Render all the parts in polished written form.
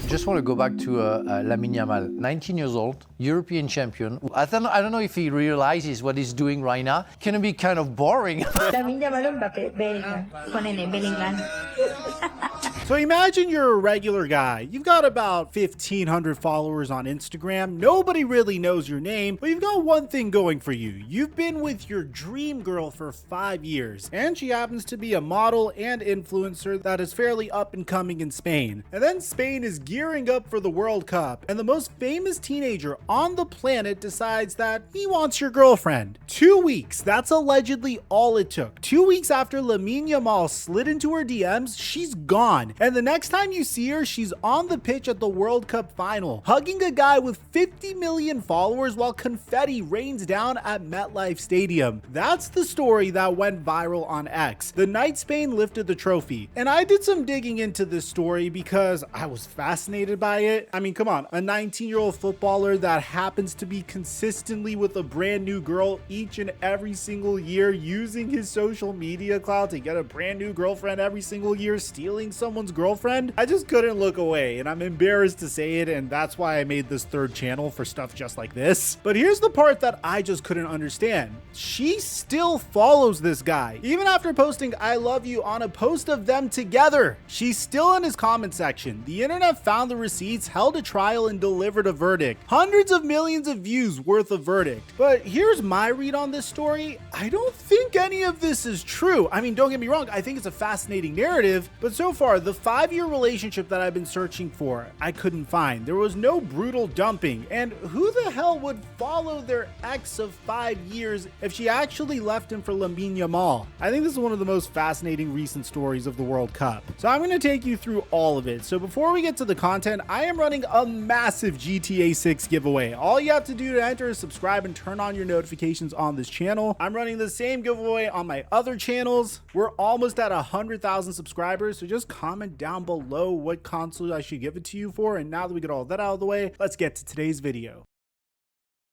Just want to go back to Lamine Yamal, 19 years old, European champion. I don't know if he realizes what he's doing right now. Can it be kind of boring? Lamine Yamal Bellingham, con N, Bellingham. So imagine you're a regular guy. You've got about 1,500 followers on Instagram. Nobody really knows your name, but you've got one thing going for you. You've been with your dream girl for 5 years, and she happens to be a model and influencer that is fairly up and coming in Spain. And then Spain is gearing up for the World Cup, and the most famous teenager on the planet decides that he wants your girlfriend. 2 weeks, that's allegedly all it took. 2 weeks after Lamine Yamal slid into her DMs, she's gone. And the next time you see her, she's on the pitch at the World Cup final, hugging a guy with 50 million followers while confetti rains down at MetLife Stadium. That's the story that went viral on X, the night Spain lifted the trophy. And I did some digging into this story because I was fascinated by it. I mean, come on, a 19-year-old footballer that happens to be consistently with a brand new girl each and every single year, using his social media clout to get a brand new girlfriend every single year, stealing someone's girlfriend. I just couldn't look away, and I'm embarrassed to say it, and that's why I made this third channel for stuff just like this. But here's the part that I just couldn't understand. She still follows this guy, even after posting "I love you" on a post of them together. She's still in his comment section. The internet found the receipts, held a trial, and delivered a verdict. Hundreds of millions of views worth of verdict. But here's my read on this story. I don't think any of this is true. I mean, don't get me wrong, I think it's a fascinating narrative, but so far, the 5-year relationship that I've been searching for, I couldn't find. There was no brutal dumping, and who the hell would follow their ex of 5 years if she actually left him for Lamine Yamal? I think this is one of the most fascinating recent stories of the World Cup. So I'm going to take you through all of it. So before we get to the content, I am running a massive GTA 6 giveaway. All you have to do to enter is subscribe and turn on your notifications on this channel. I'm running the same giveaway on my other channels. We're almost at 100,000 subscribers, so just comment down below what console I should give it to you for. And now that we get all that out of the way, let's get to today's video.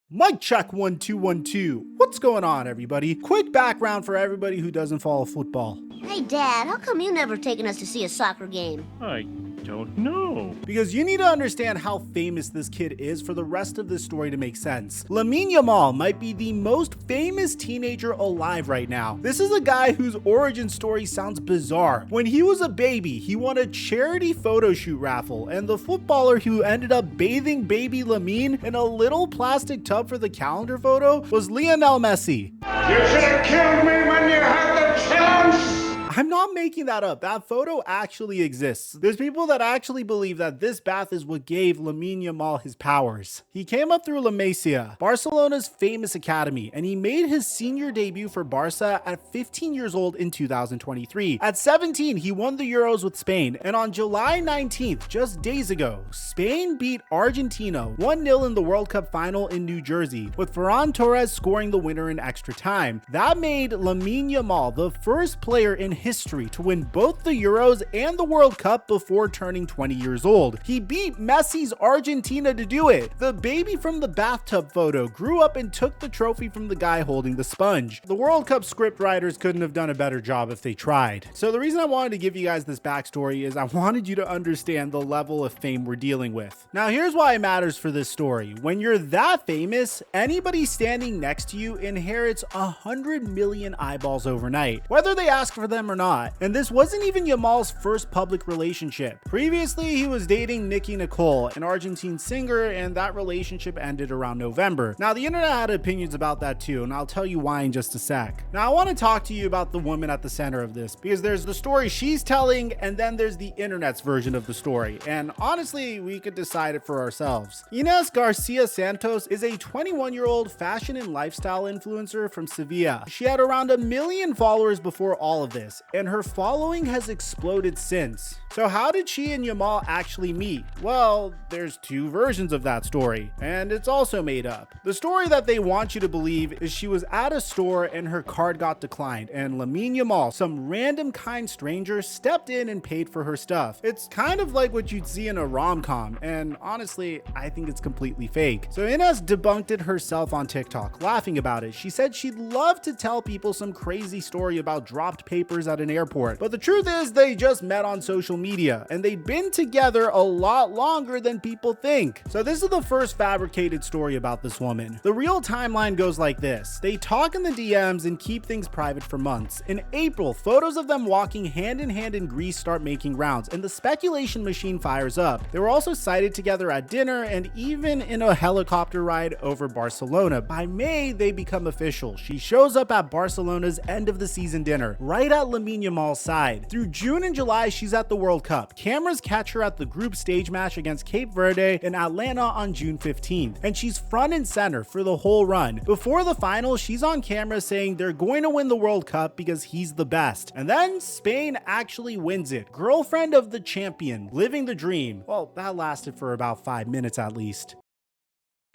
Mic check 1 2 1 2. What's going on, everybody? Quick background for everybody who doesn't follow football. Hey, Dad, how come you never taken us to see a soccer game? I don't know. Because you need to understand how famous this kid is for the rest of this story to make sense. Lamine Yamal might be the most famous teenager alive right now. This is a guy whose origin story sounds bizarre. When he was a baby, he won a charity photo shoot raffle, and the footballer who ended up bathing baby Lamine in a little plastic tub for the calendar photo was Lionel Messi. You should have killed me when you had the chance! I'm not making that up. That photo actually exists. There's people that actually believe that this bath is what gave Lamine Yamal his powers. He came up through La Masia, Barcelona's famous academy, and he made his senior debut for Barca at 15 years old in 2023. At 17, he won the Euros with Spain, and on July 19th, just days ago, Spain beat Argentina 1-0 in the World Cup final in New Jersey, with Ferran Torres scoring the winner in extra time. That made Lamine Yamal the first player in history to win both the Euros and the World Cup before turning 20 years old. He beat Messi's Argentina to do it. The baby from the bathtub photo grew up and took the trophy from the guy holding the sponge. The World Cup script writers couldn't have done a better job if they tried. So the reason I wanted to give you guys this backstory is I wanted you to understand the level of fame we're dealing with. Now here's why it matters for this story. When you're that famous, anybody standing next to you inherits 100 million eyeballs overnight, whether they ask for them or not. And this wasn't even Yamal's first public relationship. Previously, he was dating Nicki Nicole, an Argentine singer, and that relationship ended around November. Now, the internet had opinions about that too, and I'll tell you why in just a sec. Now, I want to talk to you about the woman at the center of this, because there's the story she's telling, and then there's the internet's version of the story. And honestly, we could decide it for ourselves. Ines Garcia Santos is a 21-year-old fashion and lifestyle influencer from Sevilla. She had around 1 million followers before all of this, and her following has exploded since. So how did she and Yamal actually meet? Well, there's two versions of that story, and it's also made up. The story that they want you to believe is she was at a store and her card got declined, and Lamine Yamal, some random kind stranger, stepped in and paid for her stuff. It's kind of like what you'd see in a rom-com, and honestly, I think it's completely fake. So Ines debunked it herself on TikTok, laughing about it. She said she'd love to tell people some crazy story about dropped papers at an airport. But the truth is they just met on social media and they'd been together a lot longer than people think. So this is the first fabricated story about this woman. The real timeline goes like this. They talk in the DMs and keep things private for months. In April, photos of them walking hand in hand in Greece start making rounds and the speculation machine fires up. They were also sighted together at dinner and even in a helicopter ride over Barcelona. By May, they become official. She shows up at Barcelona's end of the season dinner, right at Lamine Yamal's side. Through June and July, she's at the World Cup. Cameras catch her at the group stage match against Cape Verde in Atlanta on June 15th, and she's front and center for the whole run. Before the final, she's on camera saying they're going to win the World Cup because he's the best. And then Spain actually wins it. Girlfriend of the champion, living the dream. Well, that lasted for about 5 minutes at least.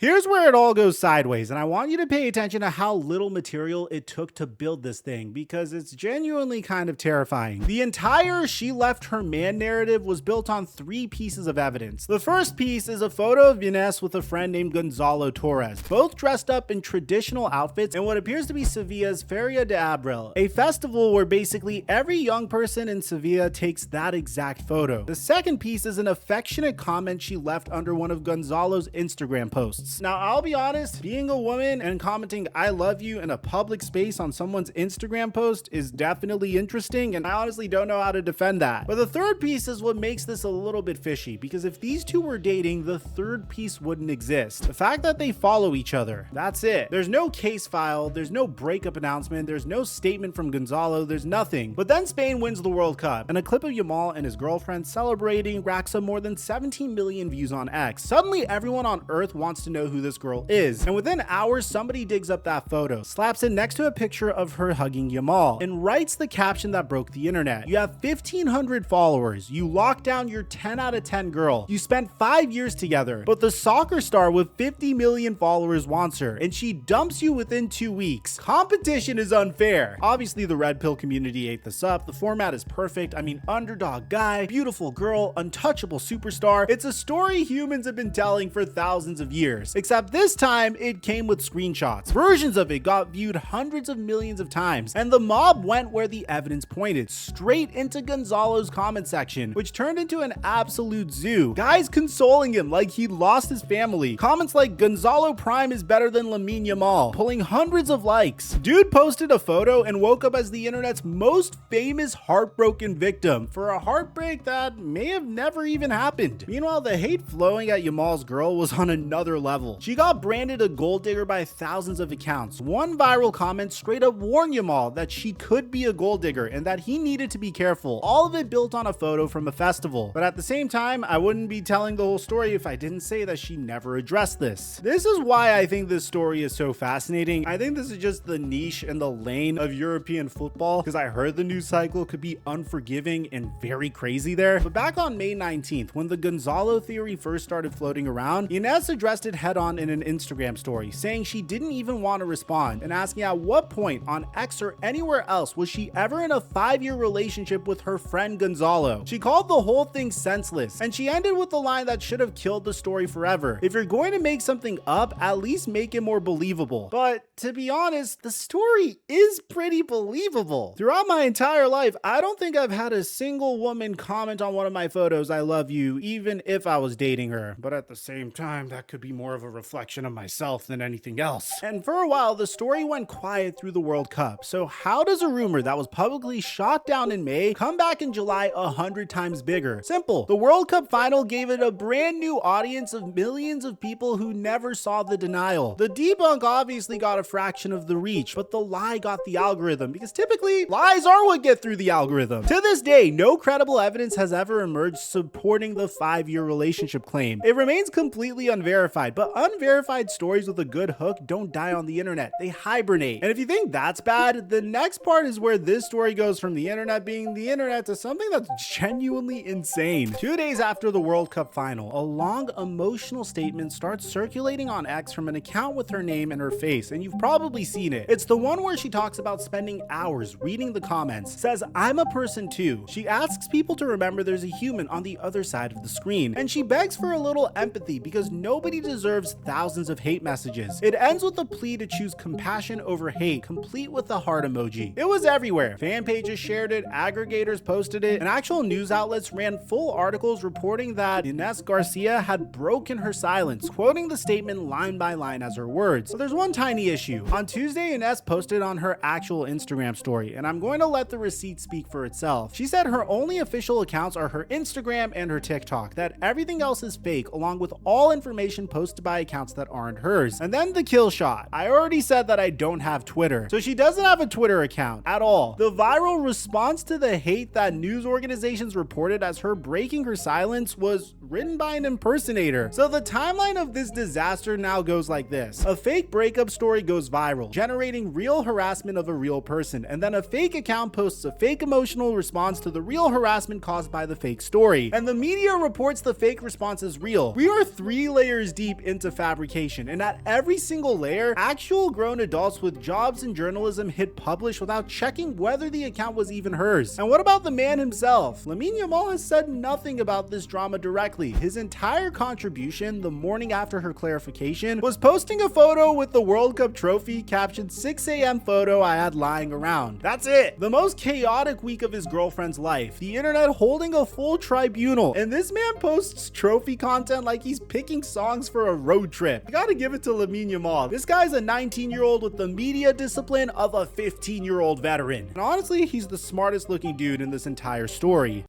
Here's where it all goes sideways, and I want you to pay attention to how little material it took to build this thing because it's genuinely kind of terrifying. The entire she left her man narrative was built on 3 pieces of evidence. The first piece is a photo of Ines with a friend named Gonzalo Torres, both dressed up in traditional outfits in what appears to be Sevilla's Feria de Abril, a festival where basically every young person in Sevilla takes that exact photo. The second piece is an affectionate comment she left under one of Gonzalo's Instagram posts. Now, I'll be honest, being a woman and commenting "I love you" in a public space on someone's Instagram post is definitely interesting, and I honestly don't know how to defend that. But the third piece is what makes this a little bit fishy, because if these two were dating, the third piece wouldn't exist. The fact that they follow each other, that's it. There's no case filed, there's no breakup announcement, there's no statement from Gonzalo, there's nothing. But then Spain wins the World Cup, and a clip of Yamal and his girlfriend celebrating racks up more than 17 million views on X. Suddenly, everyone on Earth wants to know who this girl is, and within hours somebody digs up that photo, slaps it next to a picture of her hugging Yamal, and writes the caption that broke the internet. You have 1,500 followers, you locked down your 10 out of 10 girl, you spent 5 years together, but the soccer star with 50 million followers wants her, and she dumps you within 2 weeks. Competition is unfair. Obviously the red pill community ate this up. The format is perfect. I mean, underdog guy, beautiful girl, untouchable superstar. It's a story humans have been telling for thousands of years. Except this time, it came with screenshots. Versions of it got viewed hundreds of millions of times, and the mob went where the evidence pointed, straight into Gonzalo's comment section, which turned into an absolute zoo. Guys consoling him like he lost his family. Comments like "Gonzalo Prime is better than Lamine Yamal," pulling hundreds of likes. Dude posted a photo and woke up as the internet's most famous heartbroken victim for a heartbreak that may have never even happened. Meanwhile, the hate flowing at Yamal's girl was on another level. She got branded a gold digger by thousands of accounts. One viral comment straight up warned Yamal that she could be a gold digger and that he needed to be careful. All of it built on a photo from a festival. But at the same time, I wouldn't be telling the whole story if I didn't say that she never addressed this. This is why I think this story is so fascinating. I think this is just the niche and the lane of European football, because I heard the news cycle could be unforgiving and very crazy there. But back on May 19th, when the Gonzalo theory first started floating around, Ines addressed it head on in an Instagram story, saying she didn't even want to respond and asking at what point on X or anywhere else was she ever in a 5-year relationship with her friend Gonzalo. She called the whole thing senseless, and she ended with the line that should have killed the story forever. If you're going to make something up, at least make it more believable. But to be honest, the story is pretty believable. Throughout my entire life, I don't think I've had a single woman comment on one of my photos "I love you," even if I was dating her. But at the same time, that could be more of a reflection of myself than anything else. And for a while, the story went quiet through the World Cup. So how does a rumor that was publicly shot down in May come back in July 100 times bigger? Simple. The World Cup final gave it a brand new audience of millions of people who never saw the denial. The debunk obviously got a fraction of the reach, but the lie got the algorithm, because typically lies are what get through the algorithm. To this day, no credible evidence has ever emerged supporting the 5-year relationship claim. It remains completely unverified, but unverified stories with a good hook don't die on the internet. They hibernate. And if you think that's bad, the next part is where this story goes from the internet being the internet to something that's genuinely insane. 2 days after the World Cup final, a long emotional statement starts circulating on X from an account with her name and her face, and you've probably seen it. It's the one where she talks about spending hours reading the comments, says "I'm a person too." She asks people to remember there's a human on the other side of the screen, and she begs for a little empathy because nobody deserves deserves thousands of hate messages. It ends with a plea to choose compassion over hate, complete with the heart emoji. It was everywhere. Fan pages shared it, aggregators posted it, and actual news outlets ran full articles reporting that Ines Garcia had broken her silence, quoting the statement line by line as her words. But there's one tiny issue. On Tuesday, Ines posted on her actual Instagram story, and I'm going to let the receipt speak for itself. She said her only official accounts are her Instagram and her TikTok, that everything else is fake, along with all information posted by accounts that aren't hers. And then the kill shot. I already said that I don't have Twitter, so she doesn't have a Twitter account at all. The viral response to the hate that news organizations reported as her breaking her silence was written by an impersonator. So the timeline of this disaster now goes like this. A fake breakup story goes viral, generating real harassment of a real person, and then a fake account posts a fake emotional response to the real harassment caused by the fake story, and the media reports the fake response as real. We are 3 layers deep into fabrication, and at every single layer, actual grown adults with jobs in journalism hit publish without checking whether the account was even hers. And what about the man himself? Lamine Yamal has said nothing about this drama directly. His entire contribution the morning after her clarification was posting a photo with the World Cup trophy captioned 6 a.m. photo I had lying around. That's it. The most chaotic week of his girlfriend's life. The internet holding a full tribunal, and this man posts trophy content like he's picking songs for a road trip. I gotta give it to Lamine Yamal. This guy's a 19-year-old with the media discipline of a 15-year-old veteran. And honestly, he's the smartest looking dude in this entire story.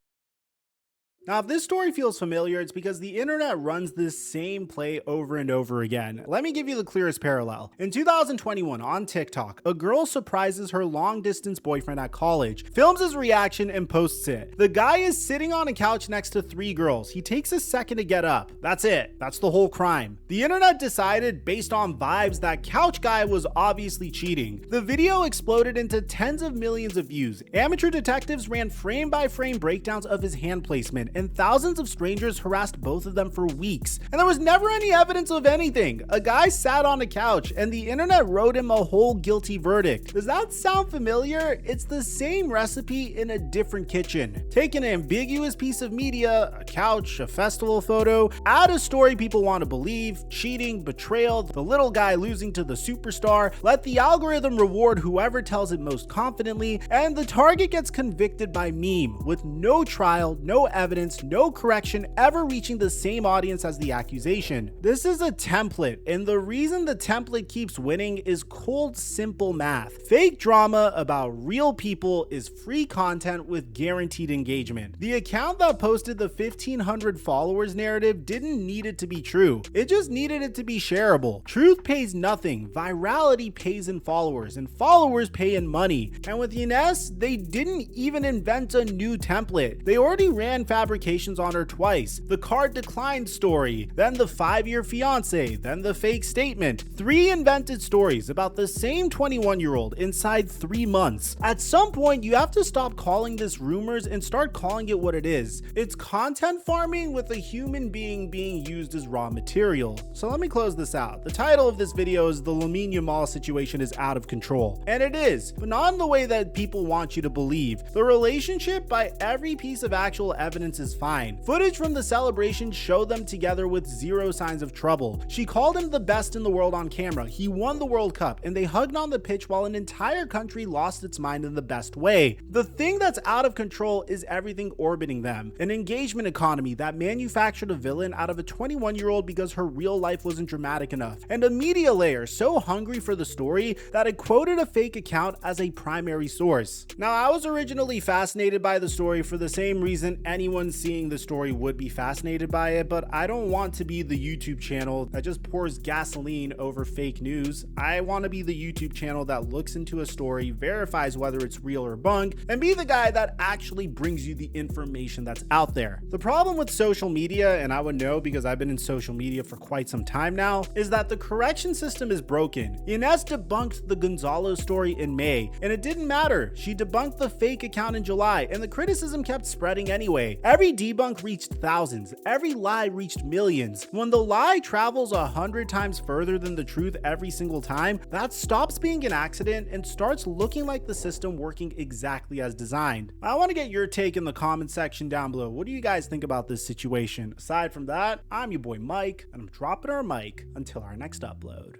Now, if this story feels familiar, it's because the internet runs this same play over and over again. Let me give you the clearest parallel. In 2021, on TikTok, a girl surprises her long-distance boyfriend at college, films his reaction, and posts it. The guy is sitting on a couch next to 3 girls. He takes a second to get up. That's it. That's the whole crime. The internet decided, based on vibes, that couch guy was obviously cheating. The video exploded into tens of millions of views. Amateur detectives ran frame-by-frame breakdowns of his hand placement, and thousands of strangers harassed both of them for weeks. And there was never any evidence of anything. A guy sat on a couch, and the internet wrote him a whole guilty verdict. Does that sound familiar? It's the same recipe in a different kitchen. Take an ambiguous piece of media, a couch, a festival photo, add a story people want to believe, cheating, betrayal, the little guy losing to the superstar, let the algorithm reward whoever tells it most confidently, and the target gets convicted by meme, with no trial, no evidence, no correction ever reaching the same audience as the accusation. This is a template, and the reason the template keeps winning is cold, simple math. Fake drama about real people is free content with guaranteed engagement. The account that posted the 1,500 followers narrative didn't need it to be true. It just needed it to be shareable. Truth pays nothing. Virality pays in followers, and followers pay in money. And with Ines, they didn't even invent a new template. They already ran fabrications on her twice. The card declined story, then the 5-year fiance, then the fake statement. 3 invented stories about the same 21-year-old inside 3 months. At some point, you have to stop calling this rumors and start calling it what it is. It's content farming with a human being used as raw material. So let me close this out. The title of this video is "The Lamine Yamal Situation is Out of Control." And it is, but not in the way that people want you to believe. The relationship, by every piece of actual evidence, is fine. Footage from the celebration showed them together with 0 signs of trouble. She called him the best in the world on camera. He won the World Cup, and they hugged on the pitch while an entire country lost its mind in the best way. The thing that's out of control is everything orbiting them. An engagement economy that manufactured a villain out of a 21-year-old because her real life wasn't dramatic enough. And a media layer so hungry for the story that it quoted a fake account as a primary source. Now, I was originally fascinated by the story for the same reason anyone seeing the story would be fascinated by it, but I don't want to be the YouTube channel that just pours gasoline over fake news. I want to be the YouTube channel that looks into a story, verifies whether it's real or bunk, and be the guy that actually brings you the information that's out there. The problem with social media, and I would know because I've been in social media for quite some time now, is that the correction system is broken. Ines debunked the Gonzalo story in May, and it didn't matter. She debunked the fake account in July, and the criticism kept spreading anyway. Every debunk reached thousands, every lie reached millions. When the lie travels 100 times further than the truth every single time, that stops being an accident and starts looking like the system working exactly as designed. I want to get your take in the comment section down below. What do you guys think about this situation? Aside from that, I'm your boy Mike, and I'm dropping our mic until our next upload.